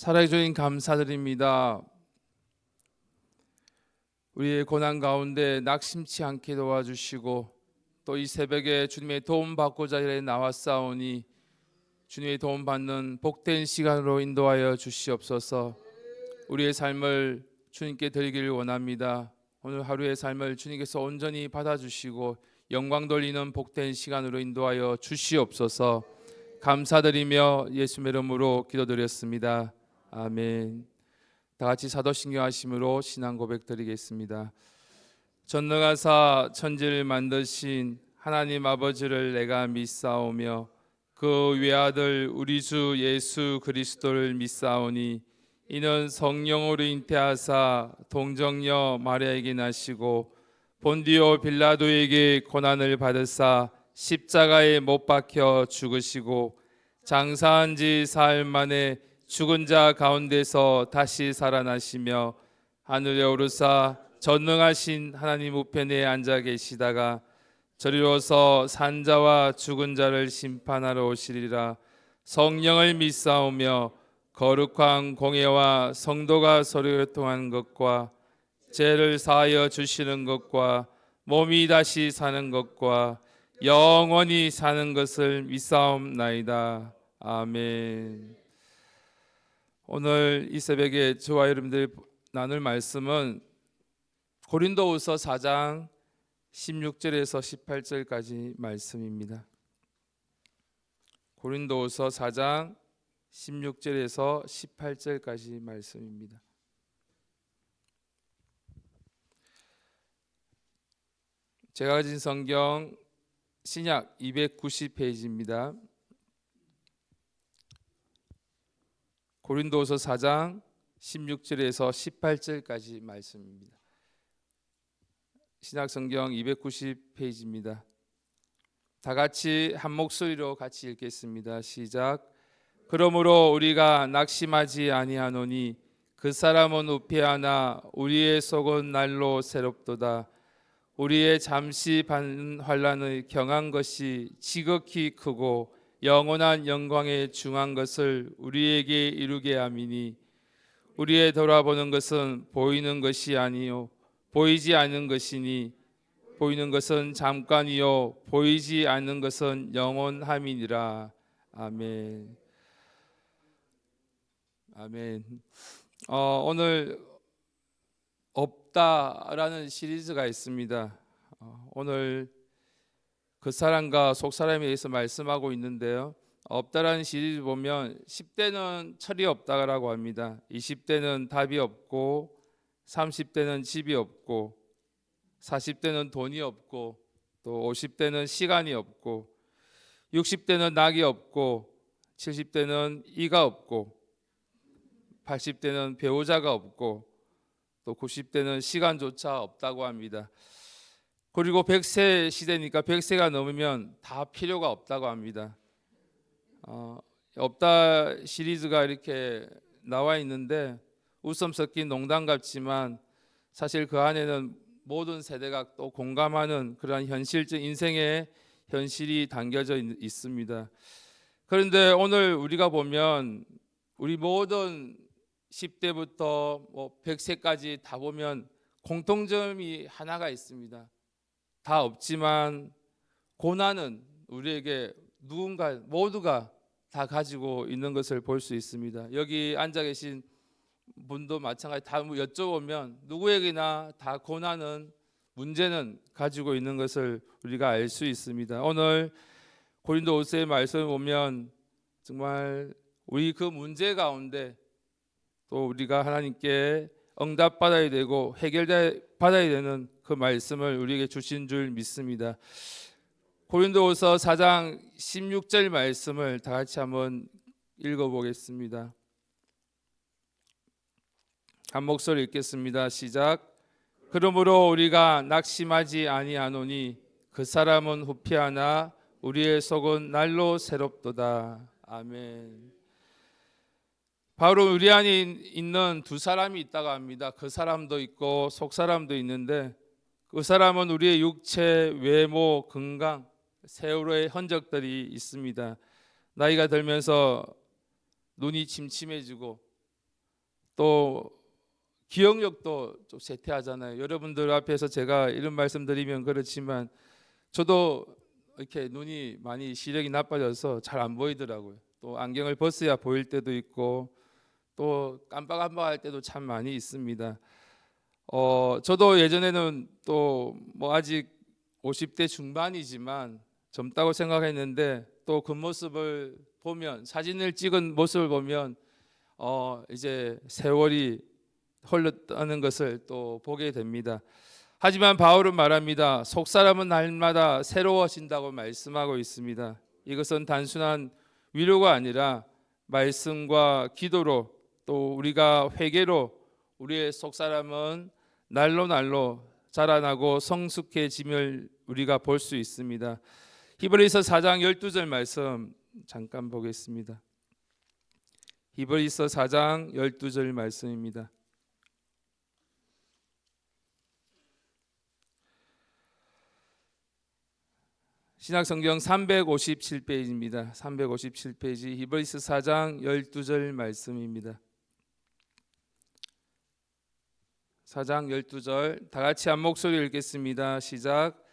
사랑해 주님 감사드립니다. 우리의 고난 가운데 낙심치 않게 도와주시고 또 이 새벽에 주님의 도움 받고자 나왔사오니 주님의 도움 받는 복된 시간으로 인도하여 주시옵소서. 우리의 삶을 주님께 드리기를 원합니다. 오늘 하루의 삶을 주님께서 온전히 받아주시고 영광 돌리는 복된 시간으로 인도하여 주시옵소서. 감사드리며 예수의 이름으로 기도드렸습니다. 아멘. 다 같이 사도신경 하심으로 신앙 고백 드리겠습니다. 전능하사 천지를 만드신 하나님 아버지를 내가 믿사오며 그 외아들 우리 주 예수 그리스도를 믿사오니 이는 성령으로 잉태하사 동정녀 마리아에게 나시고 본디오 빌라도에게 고난을 받으사 십자가에 못 박혀 죽으시고 장사한 지 사흘 만에 죽은 자 가운데서 다시 살아나시며 하늘에 오르사 전능하신 하나님 우편에 앉아 계시다가 저리로서 산자와 죽은 자를 심판하러 오시리라. 성령을 믿사오며 거룩한 공예와 성도가 서로 교통하는 것과 죄를 사하여 주시는 것과 몸이 다시 사는 것과 영원히 사는 것을 믿사옵나이다. 아멘. 오늘 이 새벽에 저와 여러분들이 나눌 말씀은 고린도후서 4장 16절에서 18절까지 말씀입니다. 고린도후서 4장 16절에서 18절까지 말씀입니다. 제가 가진 성경 신약 290페이지입니다. 고린도후서 4장 16절에서 18절까지 말씀입니다. 신약 성경 290페이지입니다. 다 같이 한 목소리로 같이 읽겠습니다. 시작. 그러므로 우리가 낙심하지 아니하노니 그 사람은 우패하나 우리의 속은 날로 새롭도다. 우리의 잠시 받는 환난의 경한 것이 지극히 크고 영원한 영광에 중한 것을 우리에게 이루게 함이니 우리의 돌아보는 것은 보이는 것이 아니요 보이지 않는 것이니 보이는 것은 잠깐이요 보이지 않는 것은 영원함이니라. 아멘. 아멘. 오늘 없다라는 시리즈가 있습니다. 오늘 그 사람과 속 사람에 대해서 말씀하고 있는데요. 없다라는 시리즈 보면 10대는 철이 없다라고 합니다. 20대는 답이 없고 30대는 집이 없고 40대는 돈이 없고 또 50대는 시간이 없고 60대는 낙이 없고 70대는 이가 없고 80대는 배우자가 없고 또 90대는 시간조차 없다고 합니다. 그리고 100세 시대니까 100세가 넘으면 다 필요가 없다고 합니다. 없다 시리즈가 이렇게 나와 있는데 웃음 섞인 농담 같지만 사실 그 안에는 모든 세대가 또 공감하는 그러한 현실적 인생의 현실이 담겨져 있습니다. 그런데 오늘 우리가 보면 우리 모든 10대부터 100세까지 다 보면 공통점이 하나가 있습니다. 다 없지만 고난은 우리에게 누군가 모두가 다 가지고 있는 것을 볼 수 있습니다. 여기 앉아 계신 분도 마찬가지. 다 여쭤보면 누구에게나 다 고난은 문제는 가지고 있는 것을 우리가 알 수 있습니다. 오늘 고린도후서의 말씀을 보면 정말 우리 그 문제 가운데 또 우리가 하나님께 응답받아야 되고 해결받아야 되는 그 말씀을 우리에게 주신 줄 믿습니다. 고린도후서 4장 16절 말씀을 다 같이 한번 읽어보겠습니다. 한 목소리 읽겠습니다. 시작. 그러므로 우리가 낙심하지 아니하노니 그 사람은 후피하나 우리의 속은 날로 새롭도다. 아멘. 바로 우리 안에 있는 두 사람이 있다고 합니다. 그 사람도 있고 속 사람도 있는데 그 사람은 우리의 육체, 외모, 건강, 세월의 흔적들이 있습니다. 나이가 들면서 눈이 침침해지고 또 기억력도 좀 쇠퇴하잖아요. 여러분들 앞에서 제가 이런 말씀드리면 그렇지만 저도 이렇게 눈이 많이 시력이 나빠져서 잘 안 보이더라고요. 또 안경을 벗어야 보일 때도 있고 또 깜빡깜빡할 때도 참 많이 있습니다. 저도 예전에는 또 뭐 아직 50대 중반이지만 젊다고 생각했는데 또 그 모습을 보면 사진을 찍은 모습을 보면 이제 세월이 흘렀다는 것을 또 보게 됩니다. 하지만 바울은 말합니다. 속사람은 날마다 새로워진다고 말씀하고 있습니다. 이것은 단순한 위로가 아니라 말씀과 기도로 또 우리가 회개로 우리의 속사람은 날로 날로 자라나고 성숙해짐을 우리가 볼 수 있습니다. 히브리서 4장 12절 말씀 잠깐 보겠습니다. 히브리서 4장 12절 말씀입니다. 신약성경 357페이지입니다. 357페이지 히브리서 4장 12절 말씀입니다. 4장 12절 다 같이 한 목소리 읽겠습니다. 시작.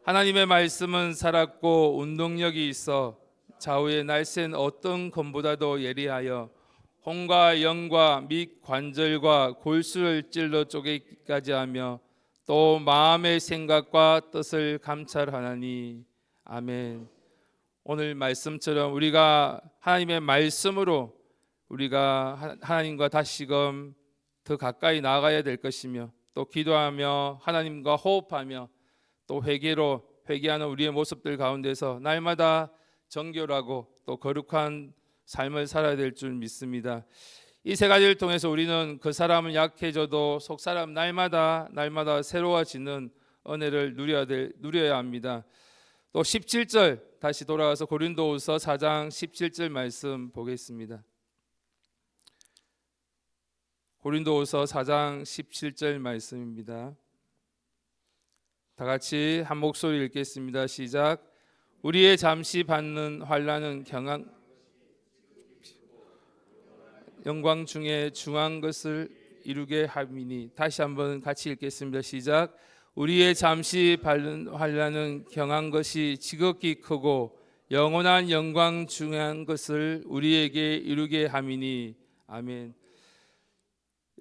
하나님의 말씀은 살았고 운동력이 있어 좌우의 날쌘 어떤 검보다도 예리하여 혼과 영과 및 관절과 골수를 찔러 쪼개기까지 하며 또 마음의 생각과 뜻을 감찰하나니. 아멘. 오늘 말씀처럼 우리가 하나님의 말씀으로 우리가 하나님과 다시금 더 가까이 나아가야 될 것이며 또 기도하며 하나님과 호흡하며 또 회개하는 우리의 모습들 가운데서 날마다 정결하고 또 거룩한 삶을 살아야 될 줄 믿습니다. 이 세 가지를 통해서 우리는 그 사람은 약해져도 속 사람 날마다 새로워지는 은혜를 누려야 합니다. 또 17절 다시 돌아가서 고린도후서 4장 17절 말씀 보겠습니다. 고린도후서 4장 17절 말씀입니다. 다 같이 한 목소리 읽겠습니다. 시작. 우리의 잠시 받는 환난은 영광 중에 중한 것을 이루게 함이니. 다시 한번 같이 읽겠습니다. 시작. 우리의 잠시 받는 환난은 경한 것이 지극히 크고 영원한 영광 중한 것을 우리에게 이루게 함이니. 아멘.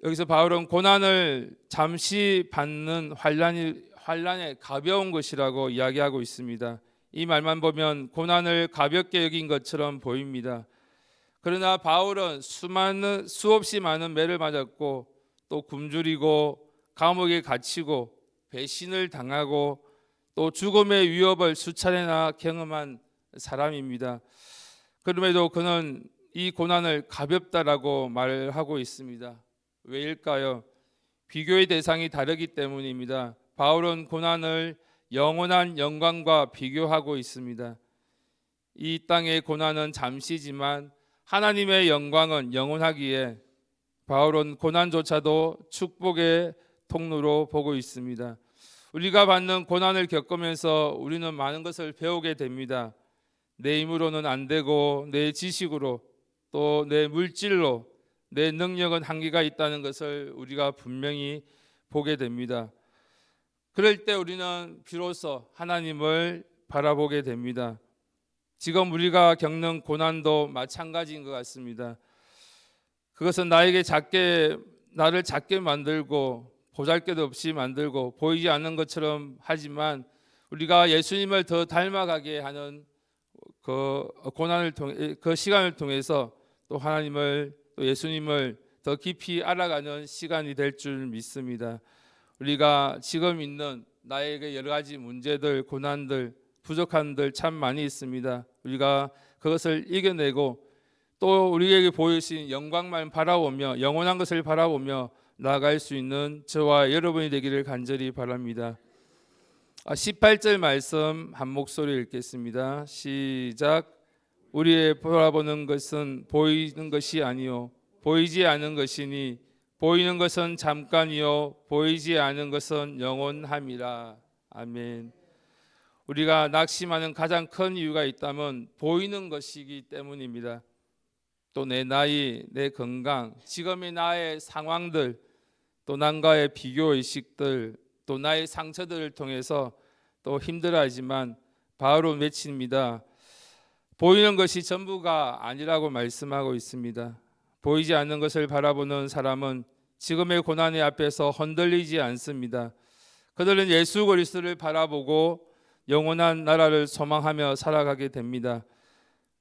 여기서 바울은 고난을 잠시 받는 환난의 가벼운 것이라고 이야기하고 있습니다. 이 말만 보면 고난을 가볍게 여긴 것처럼 보입니다. 그러나 바울은 수없이 많은 매를 맞았고 또 굶주리고 감옥에 갇히고 배신을 당하고 또 죽음의 위협을 수차례나 경험한 사람입니다. 그럼에도 그는 이 고난을 가볍다라고 말하고 있습니다. 왜일까요? 비교의 대상이 다르기 때문입니다. 바울은 고난을 영원한 영광과 비교하고 있습니다. 이 땅의 고난은 잠시지만 하나님의 영광은 영원하기에 바울은 고난조차도 축복의 통로로 보고 있습니다. 우리가 받는 고난을 겪으면서 우리는 많은 것을 배우게 됩니다. 내 힘으로는 안 되고 내 지식으로 또 내 물질로 내 능력은 한계가 있다는 것을 우리가 분명히 보게 됩니다. 그럴 때 우리는 비로소 하나님을 바라보게 됩니다. 지금 우리가 겪는 고난도 마찬가지인 것 같습니다. 그것은 나를 작게 만들고 보잘것 없이 만들고 보이지 않는 것처럼 하지만 우리가 예수님을 더 닮아가게 하는 그 고난을 통해 그 시간을 통해서 또 하나님을 또 예수님을 더 깊이 알아가는 시간이 될 줄 믿습니다. 우리가 지금 있는 나에게 여러 가지 문제들, 고난들, 부족함들 참 많이 있습니다. 우리가 그것을 이겨내고 또 우리에게 보이신 영광만 바라보며 영원한 것을 바라보며 나아갈 수 있는 저와 여러분이 되기를 간절히 바랍니다. 18절 말씀 한 목소리 읽겠습니다. 시작. 우리의 바라보는 것은 보이는 것이 아니요 보이지 않은 것이니 보이는 것은 잠깐이요 보이지 않은 것은 영원함이라. 아멘. 우리가 낙심하는 가장 큰 이유가 있다면 보이는 것이기 때문입니다. 또 내 나이, 내 건강, 지금의 나의 상황들, 또 남과의 비교 의식들, 또 나의 상처들을 통해서 또 힘들어하지만 바울은 외칩니다. 보이는 것이 전부가 아니라고 말씀하고 있습니다. 보이지 않는 것을 바라보는 사람은 지금의 고난의 앞에서 흔들리지 않습니다. 그들은 예수 그리스도를 바라보고 영원한 나라를 소망하며 살아가게 됩니다.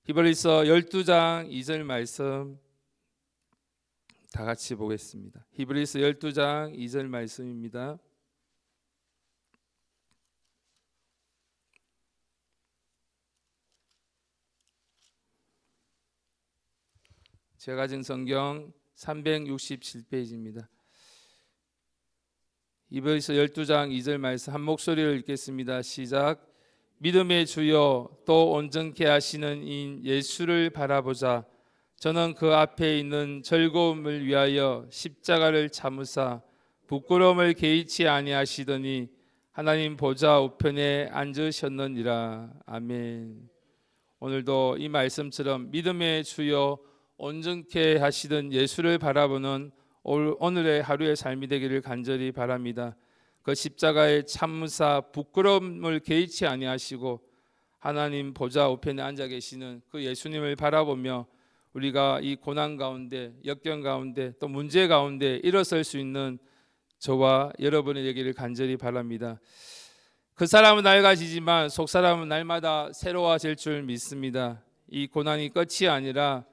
히브리서 12장 2절 말씀 다 같이 보겠습니다. 히브리서 12장 2절 말씀입니다. 제가 가진 성경 367페이지입니다. 히브리서 12장 2절 말씀 한 목소리로 읽겠습니다. 시작. 믿음의 주여 또 온전케 하시는 인 예수를 바라보자. 저는 그 앞에 있는 즐거움을 위하여 십자가를 참으사 부끄러움을 개의치 아니하시더니 하나님 보좌 우편에 앉으셨느니라. 아멘. 오늘도 이 말씀처럼 믿음의 주여 온전케 하시던 예수를 바라보는 오늘의 하루의 삶이 되기를 간절히 바랍니다. 그 십자가의 참무사 부끄러움을 개의치 아니하시고 하나님 보좌 우편에 앉아 계시는 그 예수님을 바라보며 우리가 이 고난 가운데, 역경 가운데, 또 문제 가운데 일어설 수 있는 저와 여러분이 되기를 간절히 바랍니다. 그 사람은 낡아지지만 속 사람은 날마다 새로워질 줄 믿습니다. 이 고난이 끝이 아니라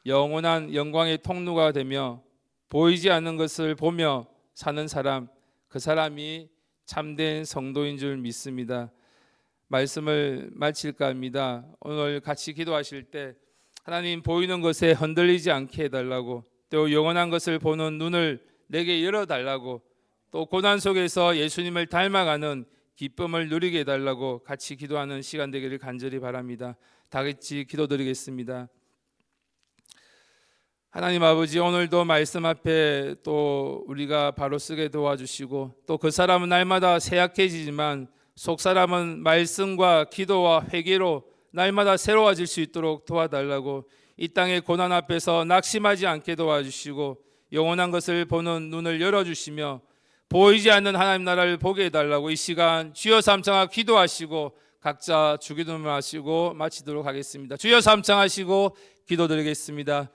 영원한 영광의 통로가 되며 보이지 않는 것을 보며 사는 사람, 그 사람이 참된 성도인 줄 믿습니다. 말씀을 마칠까 합니다. 오늘 같이 기도하실 때 하나님 보이는 것에 흔들리지 않게 해달라고, 또 영원한 것을 보는 눈을 내게 열어달라고, 또 고난 속에서 예수님을 닮아가는 기쁨을 누리게 해달라고 같이 기도하는 시간 되기를 간절히 바랍니다. 다 같이 기도드리겠습니다. 하나님 아버지, 오늘도 말씀 앞에 또 우리가 바로 쓰게 도와주시고, 또 그 사람은 날마다 쇠약해지지만 속 사람은 말씀과 기도와 회개로 날마다 새로워질 수 있도록 도와달라고, 이 땅의 고난 앞에서 낙심하지 않게 도와주시고 영원한 것을 보는 눈을 열어주시며 보이지 않는 하나님 나라를 보게 해달라고 이 시간 주여 삼창하 기도하시고 각자 주기도문 하시고 마치도록 하겠습니다. 주여 삼창하시고 기도드리겠습니다.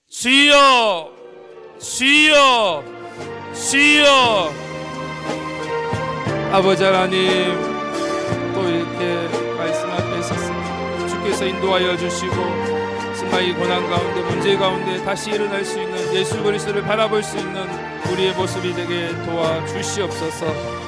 주여, 주여, 주여. 아버지 하나님, 또 이렇게 말씀 앞에 섰습니다. 주께서 인도하여 주시고 정말 이 고난 가운데, 문제 가운데 다시 일어날 수 있는 예수 그리스도를 바라볼 수 있는 우리의 모습이 되게 도와주시옵소서.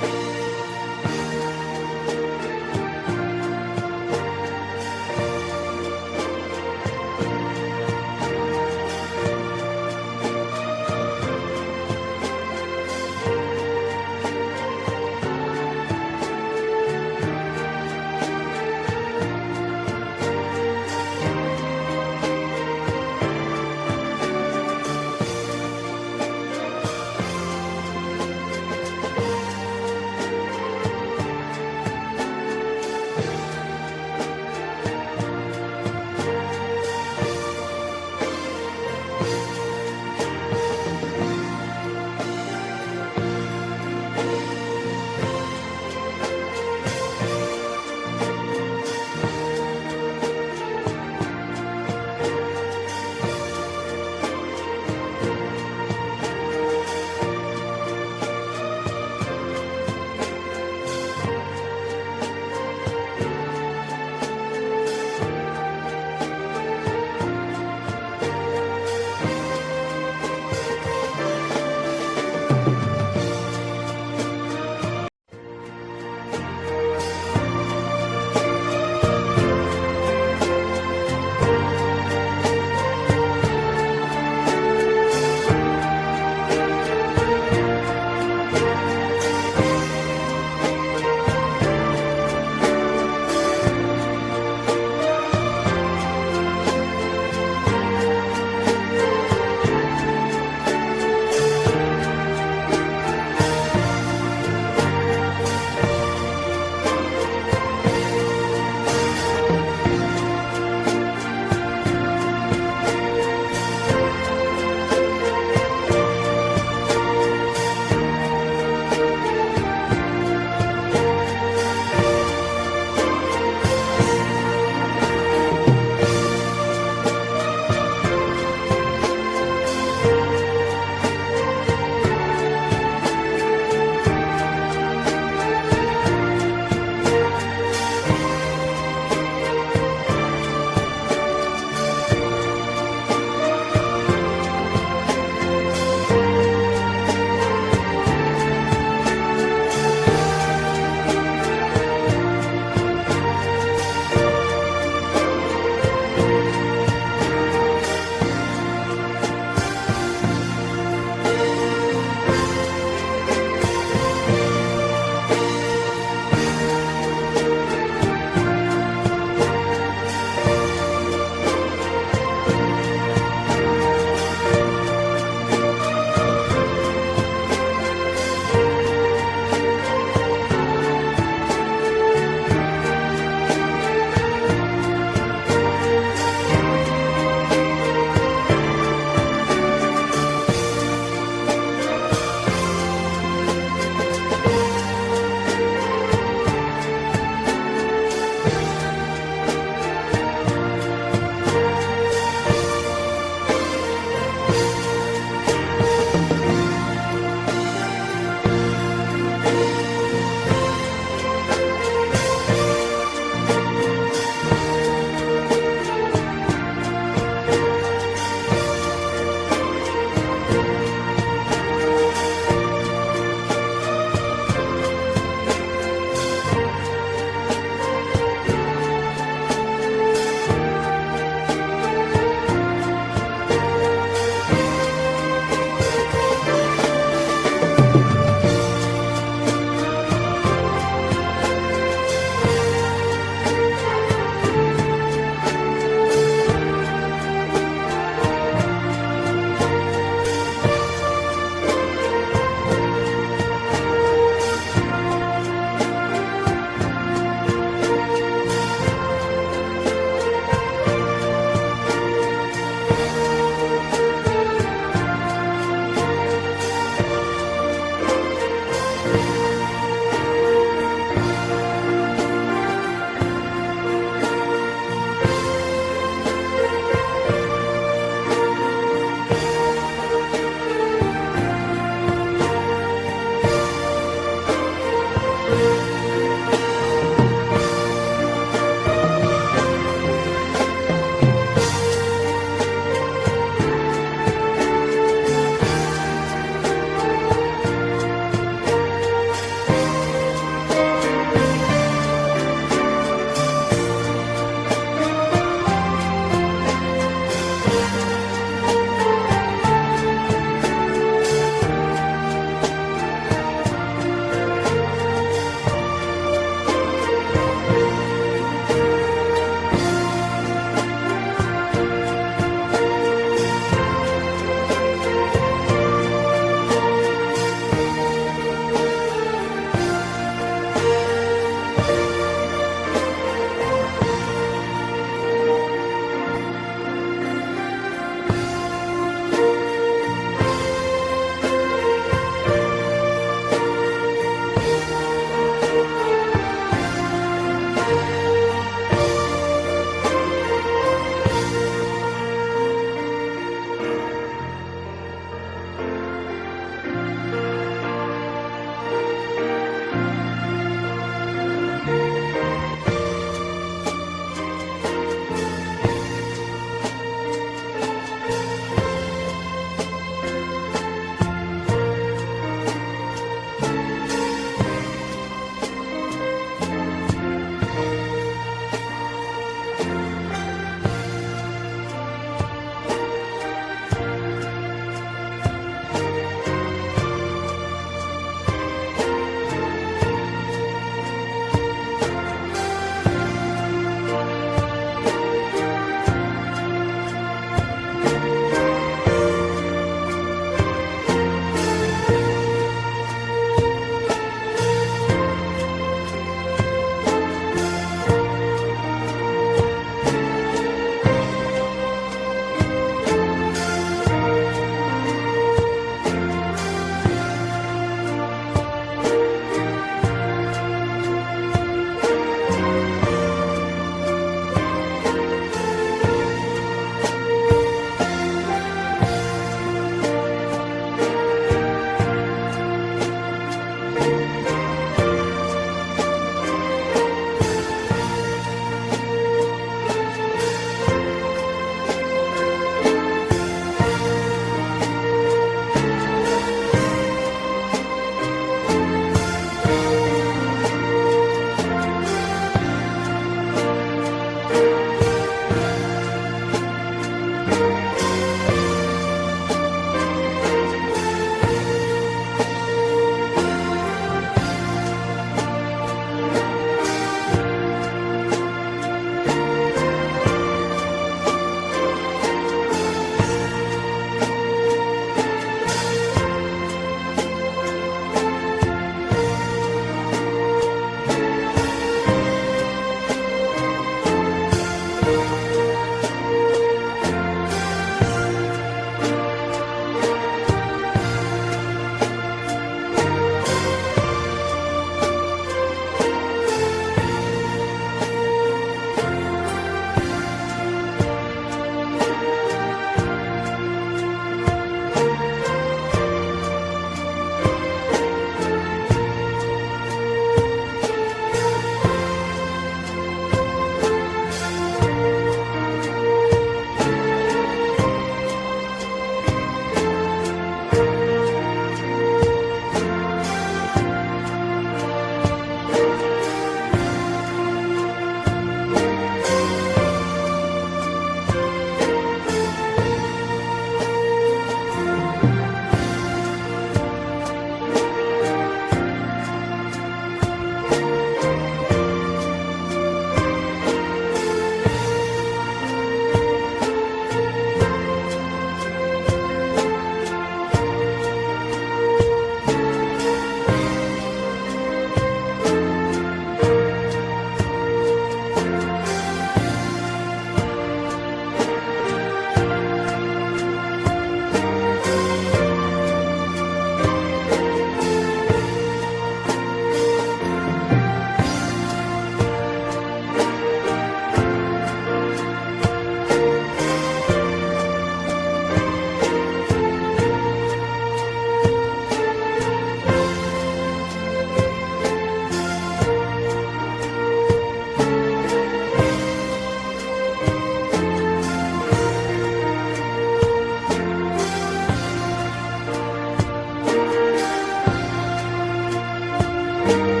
감사합니다.